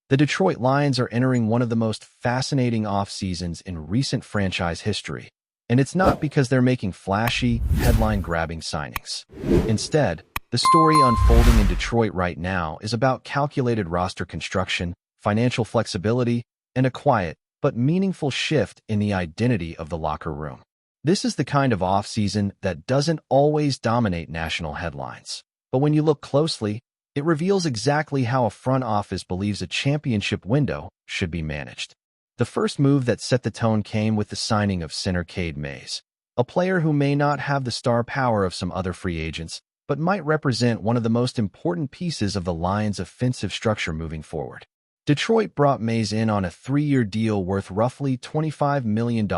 The Detroit Lions are entering one of the most fascinating off-seasons in recent franchise history, and it's not because they're making flashy, headline-grabbing signings. Instead, the story unfolding in Detroit right now is about calculated roster construction, financial flexibility, and a quiet but meaningful shift in the identity of the locker room. This is the kind of off-season that doesn't always dominate national headlines, but when you look closely, it reveals exactly how a front office believes a championship window should be managed. The first move that set the tone came with the signing of center Cade Mays, a player who may not have the star power of some other free agents, but might represent one of the most important pieces of the Lions' offensive structure moving forward. Detroit brought Mays in on a 3-year deal worth roughly $25 million,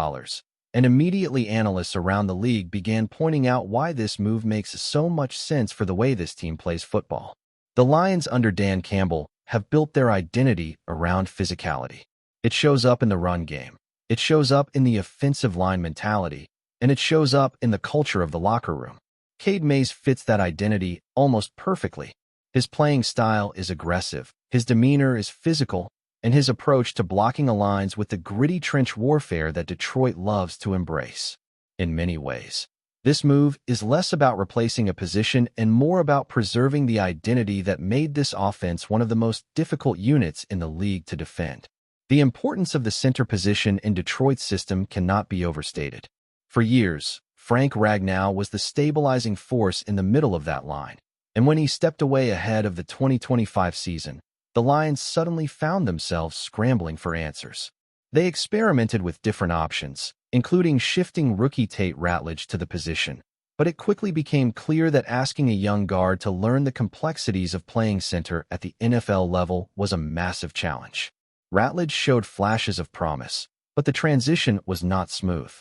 and immediately analysts around the league began pointing out why this move makes so much sense for the way this team plays football. The Lions under Dan Campbell have built their identity around physicality. It shows up in the run game. It shows up in the offensive line mentality, and it shows up in the culture of the locker room. Cade Mays fits that identity almost perfectly. His playing style is aggressive, his demeanor is physical, and his approach to blocking aligns with the gritty trench warfare that Detroit loves to embrace. In many ways, this move is less about replacing a position and more about preserving the identity that made this offense one of the most difficult units in the league to defend. The importance of the center position in Detroit's system cannot be overstated. For years, Frank Ragnow was the stabilizing force in the middle of that line, and when he stepped away ahead of the 2025 season, the Lions suddenly found themselves scrambling for answers. They experimented with different options, including shifting rookie Tate Ratledge to the position, but it quickly became clear that asking a young guard to learn the complexities of playing center at the NFL level was a massive challenge. Ratledge showed flashes of promise, but the transition was not smooth.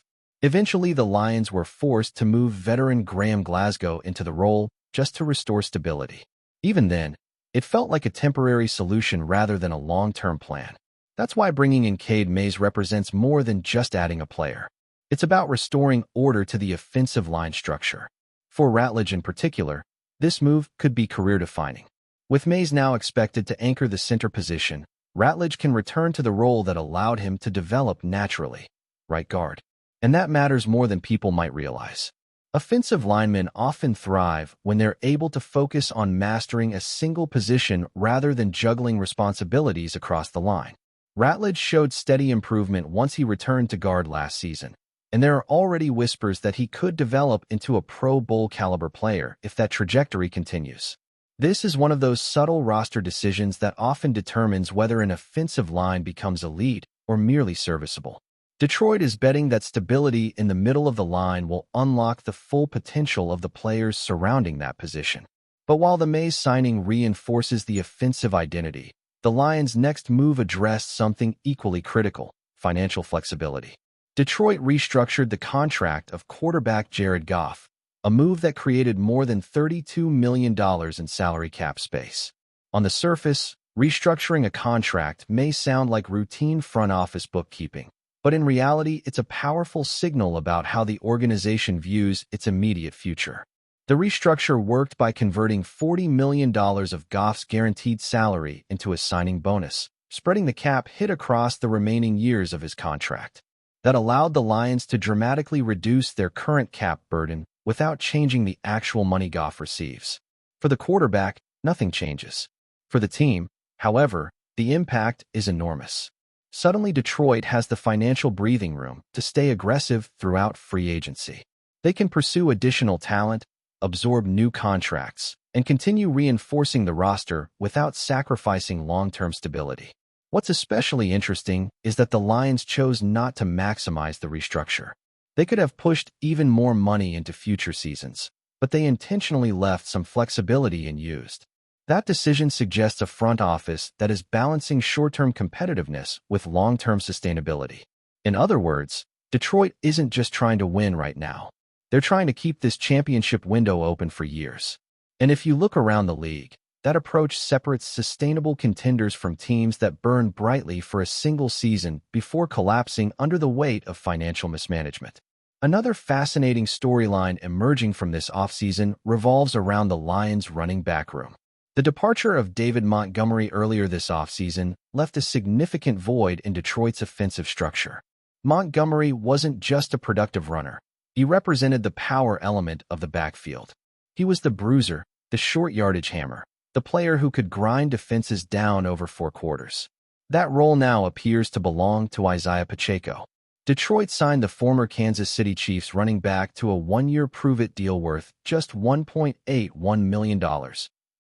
Eventually, the Lions were forced to move veteran Graham Glasgow into the role just to restore stability. Even then, it felt like a temporary solution rather than a long-term plan. That's why bringing in Cade Mays represents more than just adding a player. It's about restoring order to the offensive line structure. For Ratledge in particular, this move could be career-defining. With Mays now expected to anchor the center position, Ratledge can return to the role that allowed him to develop naturally, right guard. And that matters more than people might realize. Offensive linemen often thrive when they're able to focus on mastering a single position rather than juggling responsibilities across the line. Ratledge showed steady improvement once he returned to guard last season, and there are already whispers that he could develop into a Pro Bowl caliber player if that trajectory continues. This is one of those subtle roster decisions that often determines whether an offensive line becomes elite or merely serviceable. Detroit is betting that stability in the middle of the line will unlock the full potential of the players surrounding that position. But while the Mays signing reinforces the offensive identity, the Lions' next move addressed something equally critical: financial flexibility. Detroit restructured the contract of quarterback Jared Goff, a move that created more than $32 million in salary cap space. On the surface, restructuring a contract may sound like routine front office bookkeeping, but in reality, it's a powerful signal about how the organization views its immediate future. The restructure worked by converting $40 million of Goff's guaranteed salary into a signing bonus, spreading the cap hit across the remaining years of his contract. That allowed the Lions to dramatically reduce their current cap burden without changing the actual money Goff receives. For the quarterback, nothing changes. For the team, however, the impact is enormous. Suddenly, Detroit has the financial breathing room to stay aggressive throughout free agency. They can pursue additional talent, absorb new contracts, and continue reinforcing the roster without sacrificing long-term stability. What's especially interesting is that the Lions chose not to maximize the restructure. They could have pushed even more money into future seasons, but they intentionally left some flexibility unused. That decision suggests a front office that is balancing short-term competitiveness with long-term sustainability. In other words, Detroit isn't just trying to win right now. They're trying to keep this championship window open for years. And if you look around the league, that approach separates sustainable contenders from teams that burn brightly for a single season before collapsing under the weight of financial mismanagement. Another fascinating storyline emerging from this offseason revolves around the Lions' running back room. The departure of David Montgomery earlier this offseason left a significant void in Detroit's offensive structure. Montgomery wasn't just a productive runner. He represented the power element of the backfield. He was the bruiser, the short yardage hammer, the player who could grind defenses down over 4 quarters. That role now appears to belong to Isaiah Pacheco. Detroit signed the former Kansas City Chiefs running back to a 1-year prove-it deal worth just $1.81 million.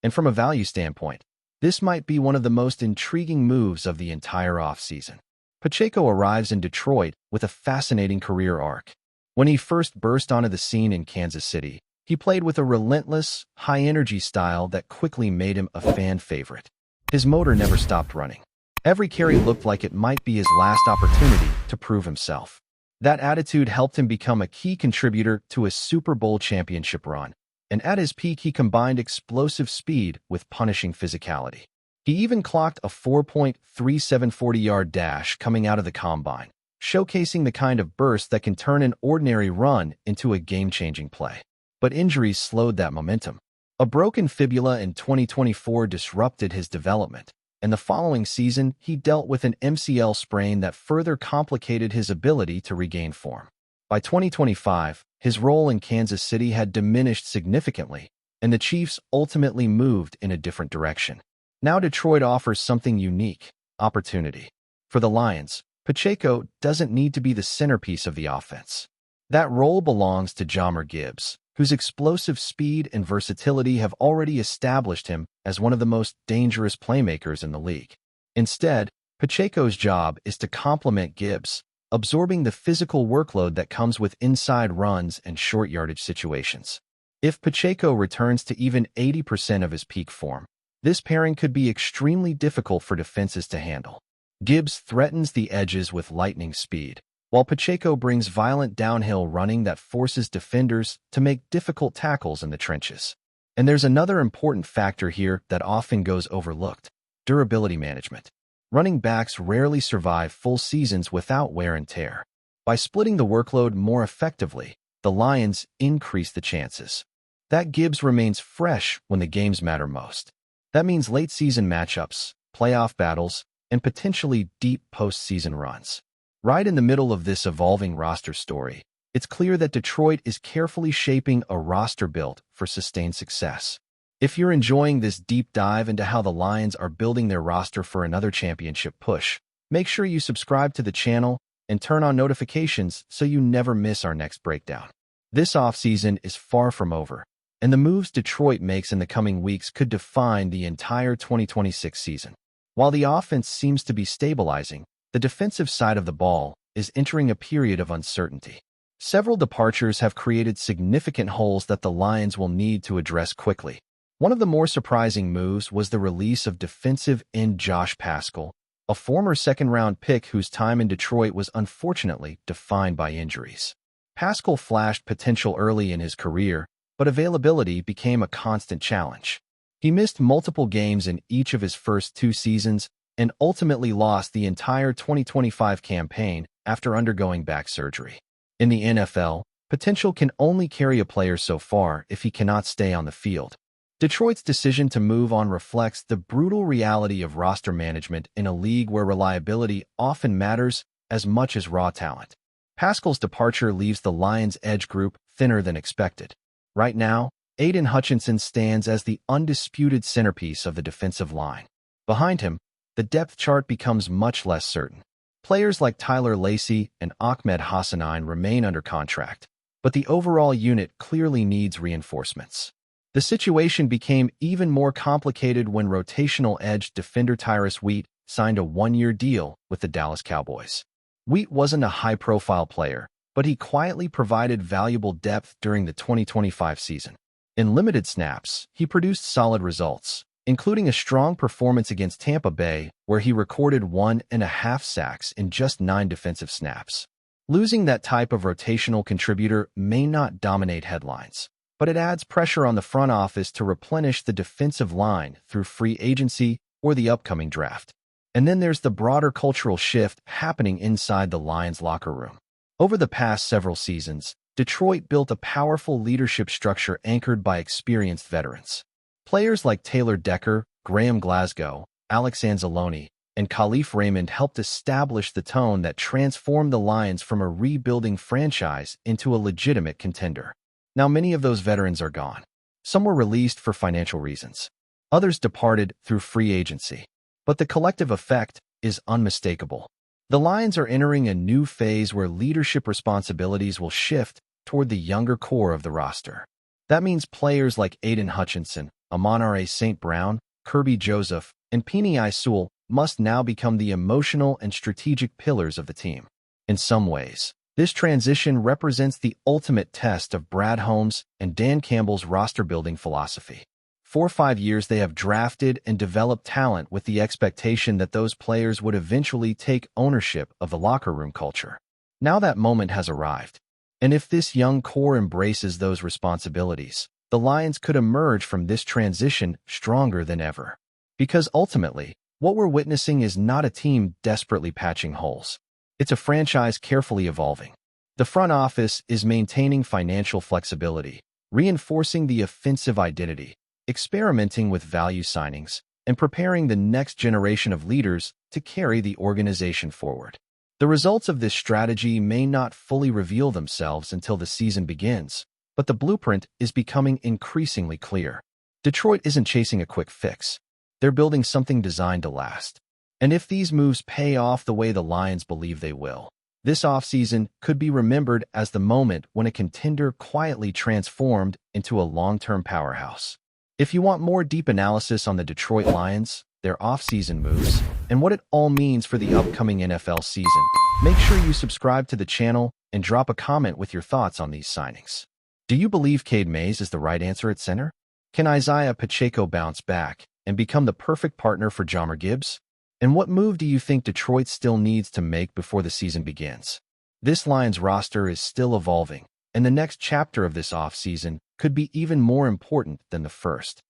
And from a value standpoint, this might be one of the most intriguing moves of the entire offseason. Pacheco arrives in Detroit with a fascinating career arc. When he first burst onto the scene in Kansas City, he played with a relentless, high-energy style that quickly made him a fan favorite. His motor never stopped running. Every carry looked like it might be his last opportunity to prove himself. That attitude helped him become a key contributor to a Super Bowl championship run, and at his peak he combined explosive speed with punishing physicality. He even clocked a 4.37 40-yard dash coming out of the combine, showcasing the kind of burst that can turn an ordinary run into a game-changing play. But injuries slowed that momentum. A broken fibula in 2024 disrupted his development, and the following season he dealt with an MCL sprain that further complicated his ability to regain form. By 2025, his role in Kansas City had diminished significantly, and the Chiefs ultimately moved in a different direction. Now Detroit offers something unique: opportunity. For the Lions, Pacheco doesn't need to be the centerpiece of the offense. That role belongs to Jahmyr Gibbs, whose explosive speed and versatility have already established him as one of the most dangerous playmakers in the league. Instead, Pacheco's job is to complement Gibbs, absorbing the physical workload that comes with inside runs and short yardage situations. If Pacheco returns to even 80% of his peak form, this pairing could be extremely difficult for defenses to handle. Gibbs threatens the edges with lightning speed, while Pacheco brings violent downhill running that forces defenders to make difficult tackles in the trenches. And there's another important factor here that often goes overlooked: durability management. Running backs rarely survive full seasons without wear and tear. By splitting the workload more effectively, the Lions increase the chances that Gibbs remains fresh when the games matter most. That means late-season matchups, playoff battles, and potentially deep postseason runs. Right in the middle of this evolving roster story, it's clear that Detroit is carefully shaping a roster built for sustained success. If you're enjoying this deep dive into how the Lions are building their roster for another championship push, make sure you subscribe to the channel and turn on notifications so you never miss our next breakdown. This offseason is far from over, and the moves Detroit makes in the coming weeks could define the entire 2026 season. While the offense seems to be stabilizing, the defensive side of the ball is entering a period of uncertainty. Several departures have created significant holes that the Lions will need to address quickly. One of the more surprising moves was the release of defensive end Josh Paschal, a former second-round pick whose time in Detroit was unfortunately defined by injuries. Paschal flashed potential early in his career, but availability became a constant challenge. He missed multiple games in each of his first 2 seasons and ultimately lost the entire 2025 campaign after undergoing back surgery. In the NFL, potential can only carry a player so far if he cannot stay on the field. Detroit's decision to move on reflects the brutal reality of roster management in a league where reliability often matters as much as raw talent. Paschal's departure leaves the Lions' edge group thinner than expected. Right now, Aiden Hutchinson stands as the undisputed centerpiece of the defensive line. Behind him, the depth chart becomes much less certain. Players like Tyler Lacey and Ahmed Hassanein remain under contract, but the overall unit clearly needs reinforcements. The situation became even more complicated when rotational edge defender Tyrus Wheat signed a 1-year deal with the Dallas Cowboys. Wheat wasn't a high-profile player, but he quietly provided valuable depth during the 2025 season. In limited snaps, he produced solid results, including a strong performance against Tampa Bay, where he recorded 1.5 sacks in just 9 defensive snaps. Losing that type of rotational contributor may not dominate headlines, but it adds pressure on the front office to replenish the defensive line through free agency or the upcoming draft. And then there's the broader cultural shift happening inside the Lions locker room. Over the past several seasons, Detroit built a powerful leadership structure anchored by experienced veterans. Players like Taylor Decker, Graham Glasgow, Alex Anzalone, and Khalif Raymond helped establish the tone that transformed the Lions from a rebuilding franchise into a legitimate contender. Now, many of those veterans are gone. Some were released for financial reasons. Others departed through free agency. But the collective effect is unmistakable. The Lions are entering a new phase where leadership responsibilities will shift toward the younger core of the roster. That means players like Aiden Hutchinson, Amon-Ra St. Brown, Kirby Joseph, and Penei Sewell must now become the emotional and strategic pillars of the team. In some ways, this transition represents the ultimate test of Brad Holmes and Dan Campbell's roster-building philosophy. For 5 years, they have drafted and developed talent with the expectation that those players would eventually take ownership of the locker room culture. Now that moment has arrived. And if this young core embraces those responsibilities, the Lions could emerge from this transition stronger than ever. Because ultimately, what we're witnessing is not a team desperately patching holes. It's a franchise carefully evolving. The front office is maintaining financial flexibility, reinforcing the offensive identity, experimenting with value signings, and preparing the next generation of leaders to carry the organization forward. The results of this strategy may not fully reveal themselves until the season begins, but the blueprint is becoming increasingly clear. Detroit isn't chasing a quick fix. They're building something designed to last. And if these moves pay off the way the Lions believe they will, this offseason could be remembered as the moment when a contender quietly transformed into a long-term powerhouse. If you want more deep analysis on the Detroit Lions, their offseason moves, and what it all means for the upcoming NFL season, make sure you subscribe to the channel and drop a comment with your thoughts on these signings. Do you believe Cade Mays is the right answer at center? Can Isaiah Pacheco bounce back and become the perfect partner for Jahmyr Gibbs? And what move do you think Detroit still needs to make before the season begins? This Lions roster is still evolving, and the next chapter of this offseason could be even more important than the first.